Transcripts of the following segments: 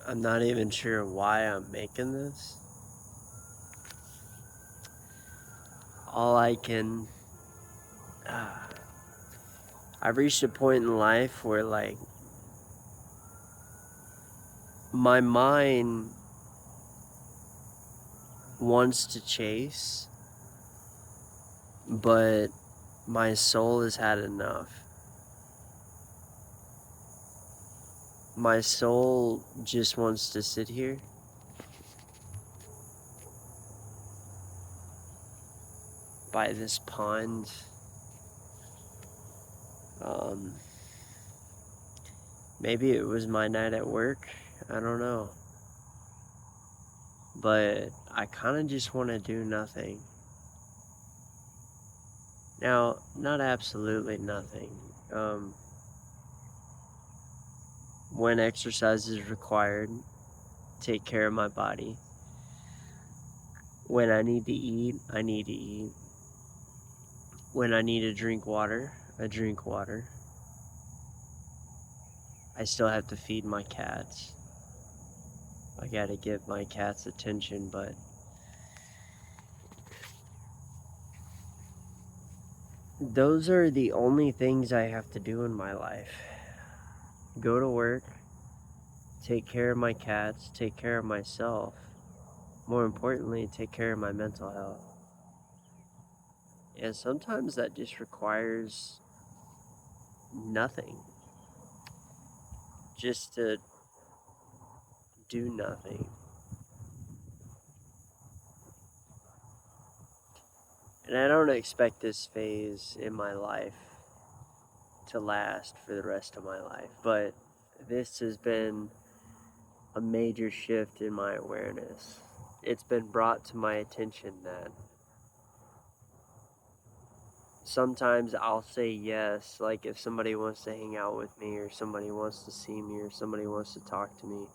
I'm not even sure why I'm making this. All I can. I've reached a point in life where, like, my mind wants to chase, but my soul has had enough. My soul just wants to sit here by this pond. Maybe it was my night at work. I don't know. But I kind of just want to do nothing. Now, not absolutely nothing. When exercise is required, take care of my body. When I need to eat, I need to eat. When I need to drink water, I drink water. I still have to feed my cats. I gotta get my cats' attention, but those are the only things I have to do in my life. Go to work, take care of my cats, take care of myself. More importantly, take care of my mental health. And sometimes that just requires nothing. Just to do nothing. And I don't expect this phase in my life to last for the rest of my life, but this has been a major shift in my awareness. It's been brought to my attention that sometimes I'll say yes, like if somebody wants to hang out with me, or somebody wants to see me, or somebody wants to talk to me.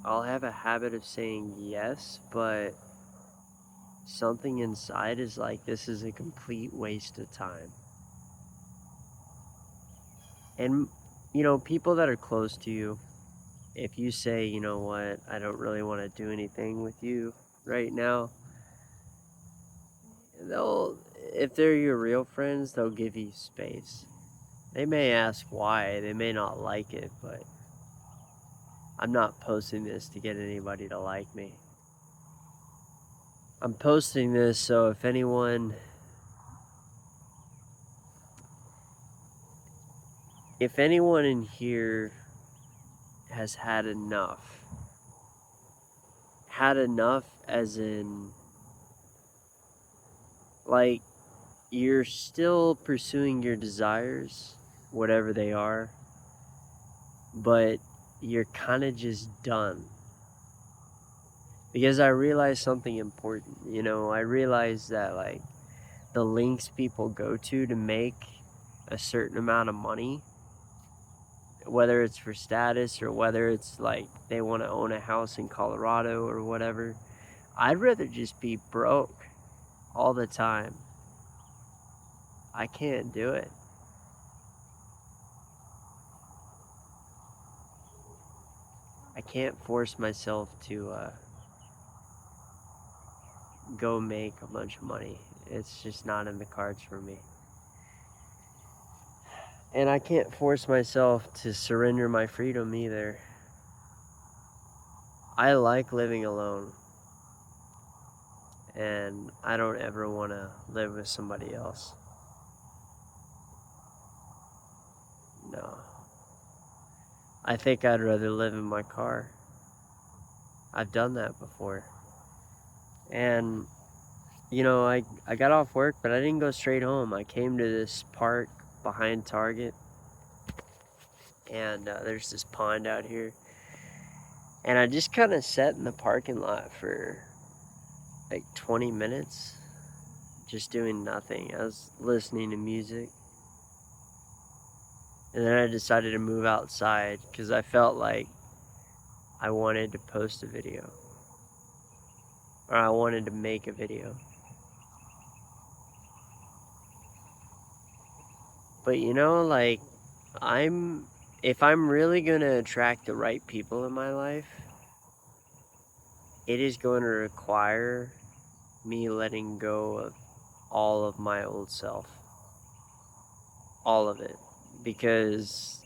I'll have a habit of saying yes, but something inside is like, this is a complete waste of time. And, people that are close to you, if you say, you know what, I don't really want to do anything with you right now, if they're your real friends, they'll give you space. They may ask why, they may not like it, but I'm not posting this to get anybody to like me. I'm posting this so if anyone in here has had enough as in, like, you're still pursuing your desires, whatever they are, but you're kind of just done. Because I realized something important, I realized that, like, the links people go to make a certain amount of money, whether it's for status or whether it's like they want to own a house in Colorado or whatever, I'd rather just be broke all the time. I can't do it. I can't force myself to go make a bunch of money. It's just not in the cards for me. And I can't force myself to surrender my freedom either. I like living alone. And I don't ever want to live with somebody else. No. I think I'd rather live in my car. I've done that before. And, I got off work, but I didn't go straight home. I came to this park behind Target. And there's this pond out here. And I just kind of sat in the parking lot for like 20 minutes. Just doing nothing. I was listening to music. And then I decided to move outside because I felt like I wanted to post a video. Or I wanted to make a video. But like, I'm if I'm really going to attract the right people in my life, it is going to require me letting go of all of my old self. All of it. Because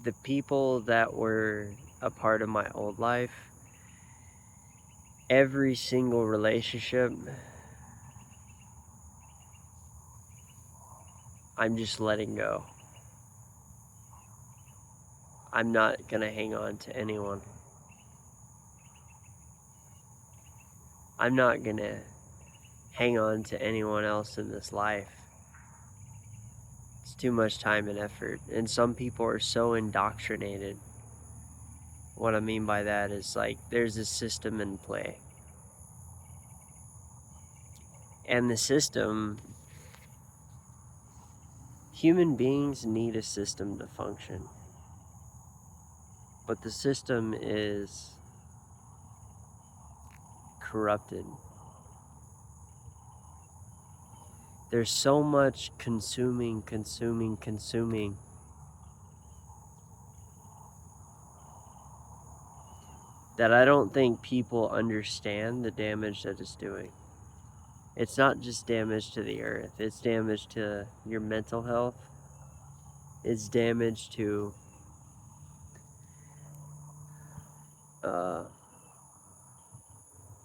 the people that were a part of my old life, every single relationship, I'm just letting go. I'm not going to hang on to anyone. I'm not going to hang on to anyone else in this life. It's too much time and effort. And some people are so indoctrinated. What I mean by that is like there's a system in play. And the system, human beings need a system to function. But the system is corrupted. There's so much consuming that I don't think people understand the damage that it's doing. It's not just damage to the earth, it's damage to your mental health. It's damage to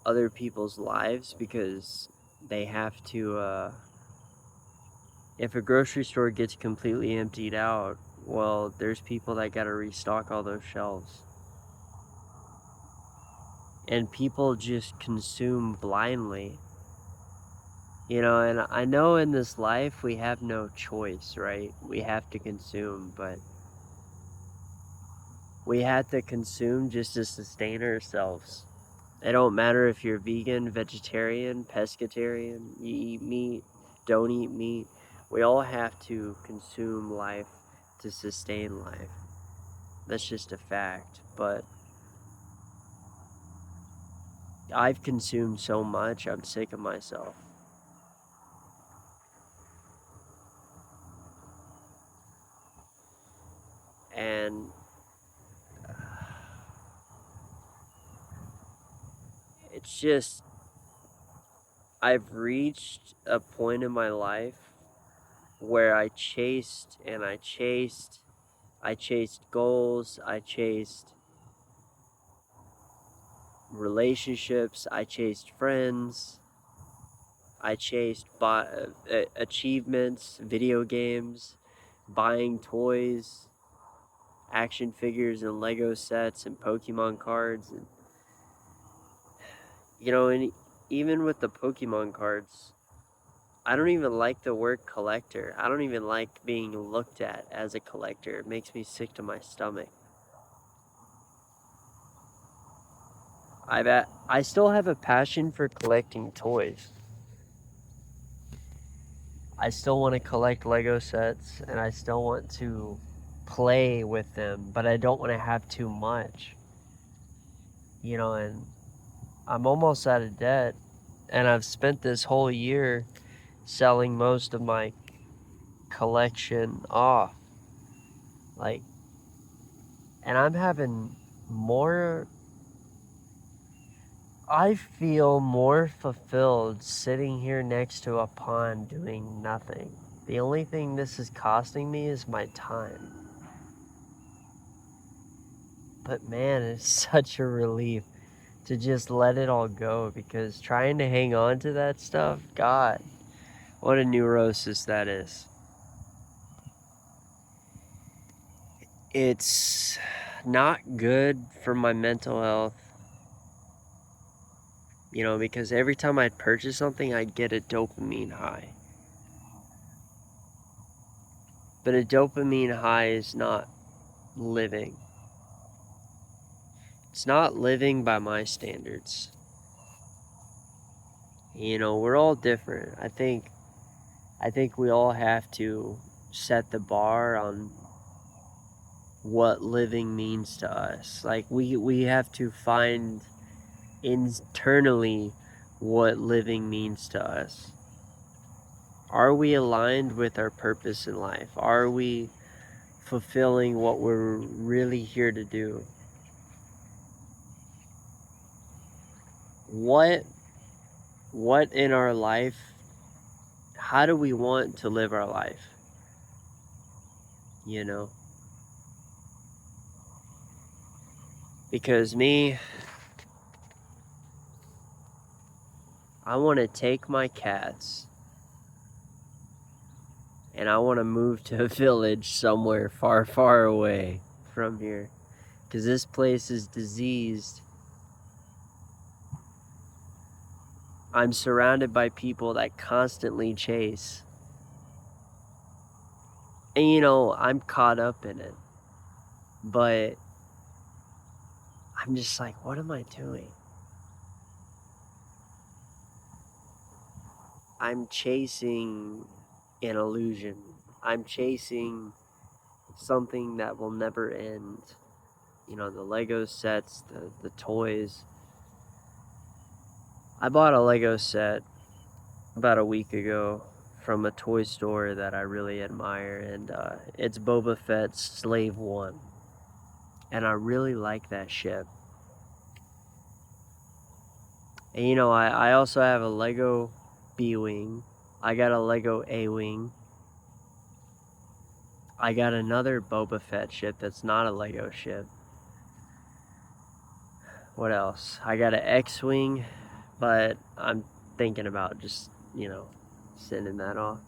other people's lives because they have to, if a grocery store gets completely emptied out, well, there's people that gotta restock all those shelves. And people just consume blindly. You know, and I know in this life we have no choice, right? We have to consume, but we have to consume just to sustain ourselves. It don't matter if you're vegan, vegetarian, pescatarian, you eat meat, don't eat meat. We all have to consume life to sustain life. That's just a fact. But I've consumed so much, I'm sick of myself. And it's just, I've reached a point in my life where I chased goals, I chased relationships, I chased friends, I chased achievements, video games, buying toys, action figures and Lego sets and Pokemon cards. And, you know, and even with the Pokemon cards, I don't even like the word collector. I don't even like being looked at as a collector. It makes me sick to my stomach. I still have a passion for collecting toys. I still want to collect Lego sets and I still want to play with them, but I don't want to have too much. You know, and I'm almost out of debt, and I've spent this whole year selling most of my collection off. Like, and I'm having more, I feel more fulfilled sitting here next to a pond doing nothing. The only thing this is costing me is my time. But man, it's such a relief to just let it all go, because trying to hang on to that stuff, God, what a neurosis that is. It's not good for my mental health, you know, because every time I'd purchase something, I'd get a dopamine high. But a dopamine high is not living. It's not living by my standards. You know, we're all different. I think we all have to set the bar on what living means to us. Like we have to find internally what living means to us. Are we aligned with our purpose in life? Are we fulfilling what we're really here to do. What in our life, how do we want to live our life? You know? Because me, I want to take my cats and I want to move to a village somewhere far, far away from here. Because this place is diseased. I'm surrounded by people that constantly chase. And you know, I'm caught up in it. But I'm just like, what am I doing? I'm chasing an illusion. I'm chasing something that will never end. You know, the Lego sets, the toys. I bought a Lego set about a week ago from a toy store that I really admire, and it's Boba Fett's Slave One. And I really like that ship. And you know, I also have a Lego B-Wing. I got a Lego A-Wing. I got another Boba Fett ship that's not a Lego ship. What else? I got an X-Wing, but I'm thinking about just, you know, sending that off.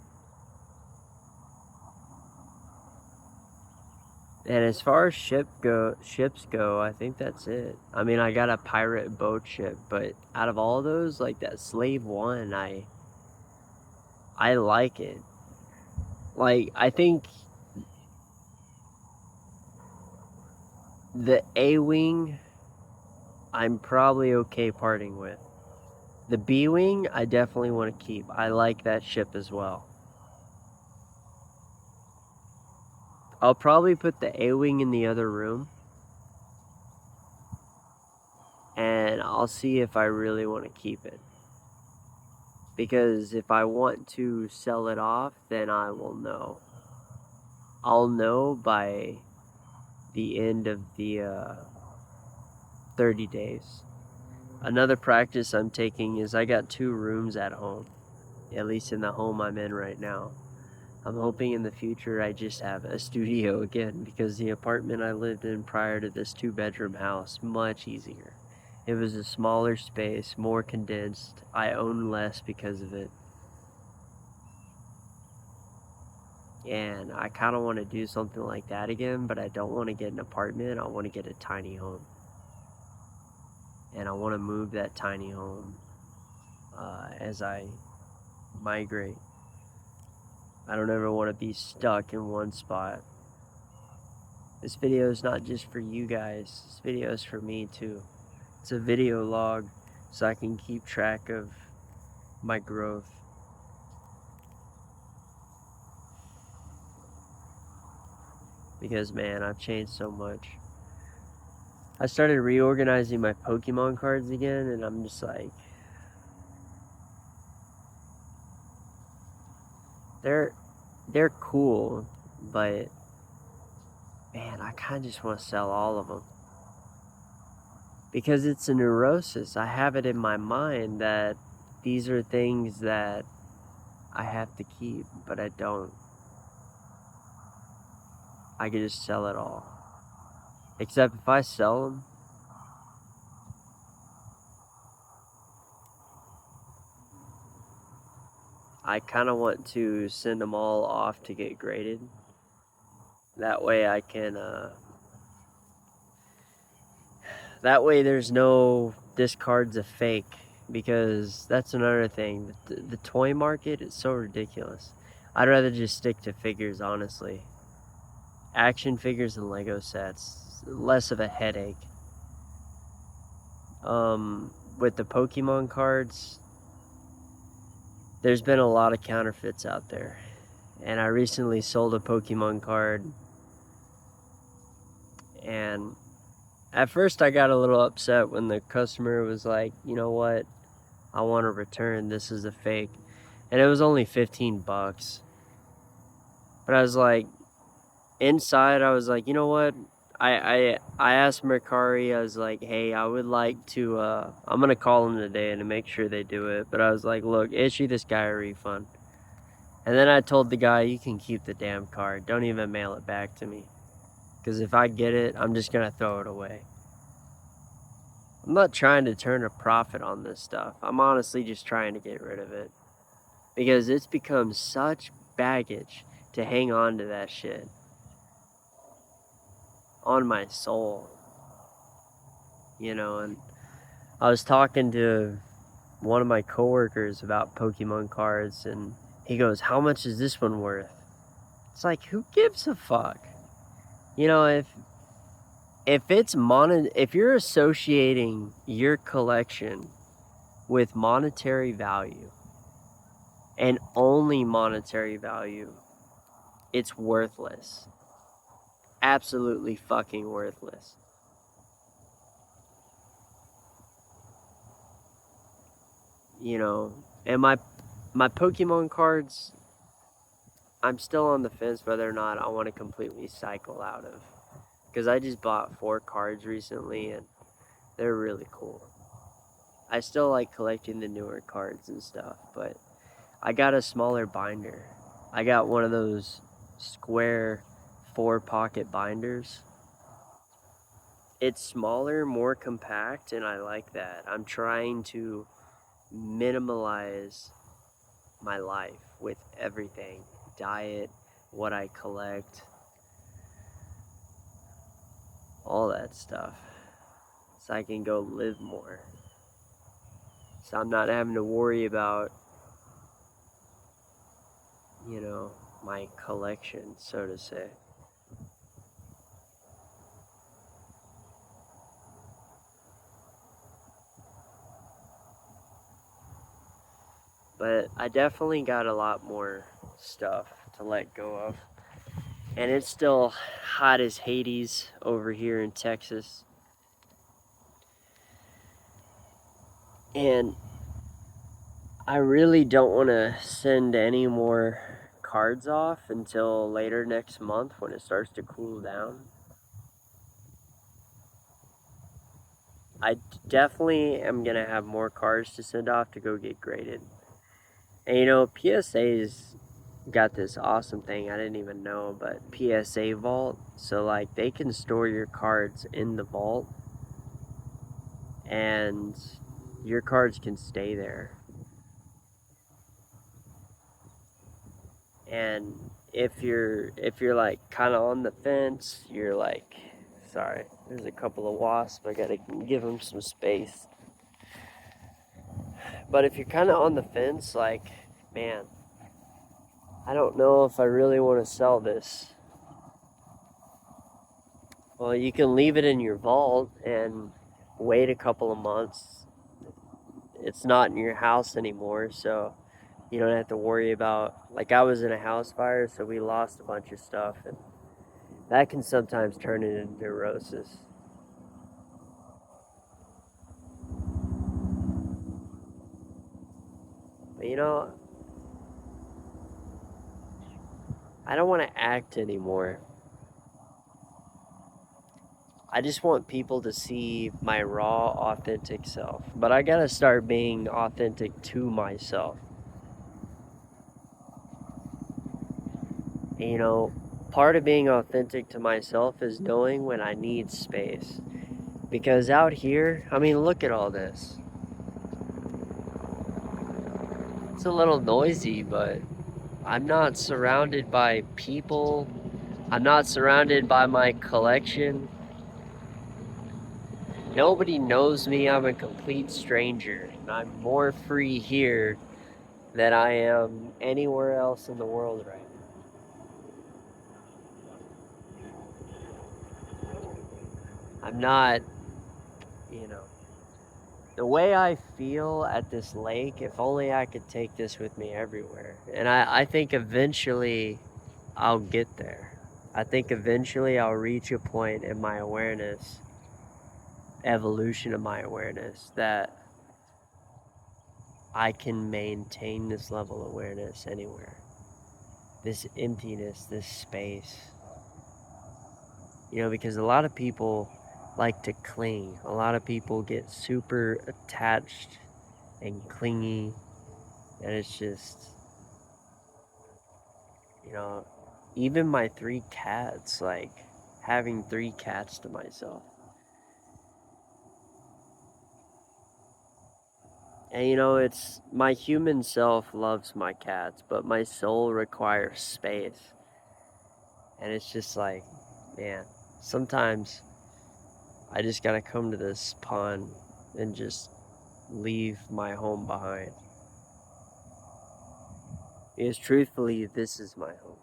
And as far as ships go, I think that's it. I mean, I got a pirate boat ship, but out of all those, like that Slave One, I like it. Like, I think the A-Wing, I'm probably okay parting with. The B-Wing, I definitely want to keep. I like that ship as well. I'll probably put the A-Wing in the other room. And I'll see if I really want to keep it. Because if I want to sell it off, then I will know. I'll know by the end of the 30 days. Another practice I'm taking is I got 2 rooms at home. At least in the home I'm in right now. I'm hoping in the future I just have a studio again, because the apartment I lived in prior to this 2-bedroom house, much easier. It was a smaller space, more condensed. I own less because of it. And I kind of want to do something like that again, but I don't want to get an apartment. I want to get a tiny home. And I want to move that tiny home as I migrate. I don't ever want to be stuck in one spot. This video is not just for you guys. This video is for me too. It's a video log so I can keep track of my growth. Because man, I've changed so much. I started reorganizing my Pokemon cards again, and I'm just like, they're cool, but man, I kind of just want to sell all of them. Because it's a neurosis. I have it in my mind that these are things that I have to keep, but I don't. I could just sell it all. Except if I sell them, I kind of want to send them all off to get graded. That way I can, that way there's no discards of fake. Because that's another thing. The toy market is so ridiculous. I'd rather just stick to figures, honestly. Action figures and Lego sets. Less of a headache. With the Pokemon cards, there's been a lot of counterfeits out there. And I recently sold a Pokemon card. And at first I got a little upset when the customer was like, you know what? I want to return. This is a fake. And it was only $15. But I was like, inside, I was like, you know what? I asked Mercari, I was like, hey, I would like to, I'm going to call them today and to make sure they do it. But I was like, look, issue this guy a refund. And then I told the guy, you can keep the damn card. Don't even mail it back to me. Because if I get it, I'm just going to throw it away. I'm not trying to turn a profit on this stuff. I'm honestly just trying to get rid of it. Because it's become such baggage to hang on to that shit. On my soul. You know, and I was talking to one of my coworkers about Pokemon cards, and he goes, how much is this one worth? It's like, who gives a fuck? You know, if you're associating your collection with monetary value and only monetary value, it's worthless. Absolutely fucking worthless. You know, and my Pokemon cards, I'm still on the fence whether or not I want to completely cycle out of. Because I just bought 4 cards recently and they're really cool. I still like collecting the newer cards and stuff, but I got a smaller binder. I got one of those square 4-pocket binders. It's smaller, more compact, and I like that. I'm trying to minimalize my life with everything. Diet, what I collect, all that stuff. So I can go live more. So I'm not having to worry about, you know, my collection, so to say. But I definitely got a lot more stuff to let go of. And it's still hot as Hades over here in Texas. And I really don't want to send any more cards off until later next month when it starts to cool down. I definitely am going to have more cards to send off to go get graded. And you know, PSA's got this awesome thing I didn't even know, but PSA Vault. So, like, they can store your cards in the vault and your cards can stay there. And if you're like kind of on the fence, you're like, sorry, there's a couple of wasps, I gotta give them some space. But if you're kind of on the fence, like, man, I don't know if I really want to sell this. Well, you can leave it in your vault and wait a couple of months. It's not in your house anymore, so you don't have to worry about, like, I was in a house fire, so we lost a bunch of stuff, and that can sometimes turn into neurosis. But you know, I don't want to act anymore. I just want people to see my raw, authentic self. But I gotta start being authentic to myself. And, you know, part of being authentic to myself is knowing when I need space. Because out here, I mean, look at all this. It's a little noisy, but I'm not surrounded by people. I'm not surrounded by my collection. Nobody knows me. I'm a complete stranger. And I'm more free here than I am anywhere else in the world right now. I'm not, you know, the way I feel at this lake, if only I could take this with me everywhere. And I think eventually I'll get there. I think eventually I'll reach a point in my awareness, evolution of my awareness, that I can maintain this level of awareness anywhere. This emptiness, this space. because a lot of people like to cling. A lot of people get super attached and clingy, and it's just, you know, even my 3 cats, like having 3 cats to myself. And it's my human self loves my cats, but my soul requires space. And it's just like, man, sometimes I just gotta come to this pond and just leave my home behind. Because truthfully, this is my home.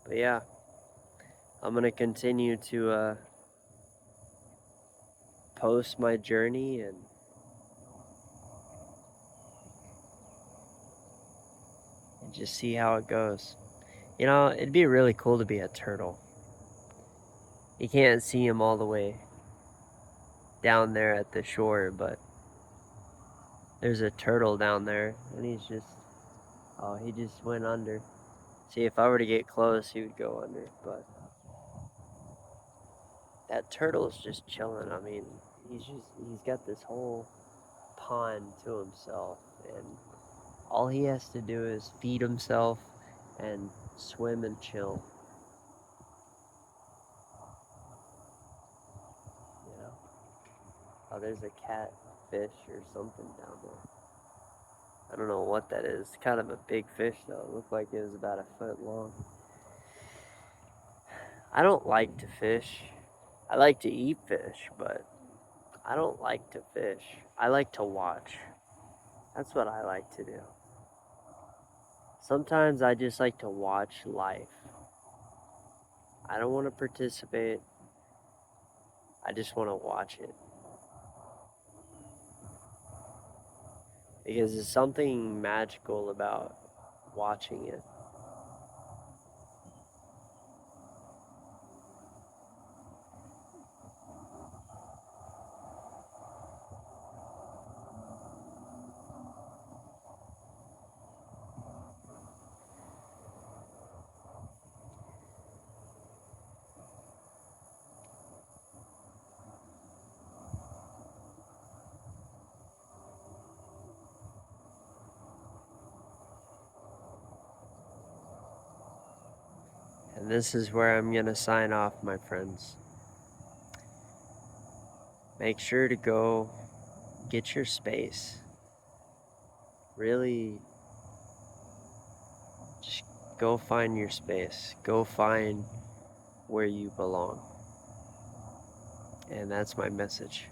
But yeah, I'm gonna continue to post my journey and just see how it goes. It'd be really cool to be a turtle. You can't see him all the way down there at the shore, but there's a turtle down there, and he just went under. See, if I were to get close, he would go under, but that turtle is just chilling. I mean, he's got this whole pond to himself, and all he has to do is feed himself and swim and chill. You know? Oh, there's a catfish or something down there. I don't know what that is. It's kind of a big fish, though. It looked like it was about a foot long. I don't like to fish. I like to eat fish, but I don't like to fish. I like to watch. That's what I like to do. Sometimes I just like to watch life. I don't want to participate. I just want to watch it. Because there's something magical about watching it. And this is where I'm going to sign off, my friends. Make sure to go get your space. Really, just go find your space. Go find where you belong. And that's my message.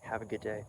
Have a good day.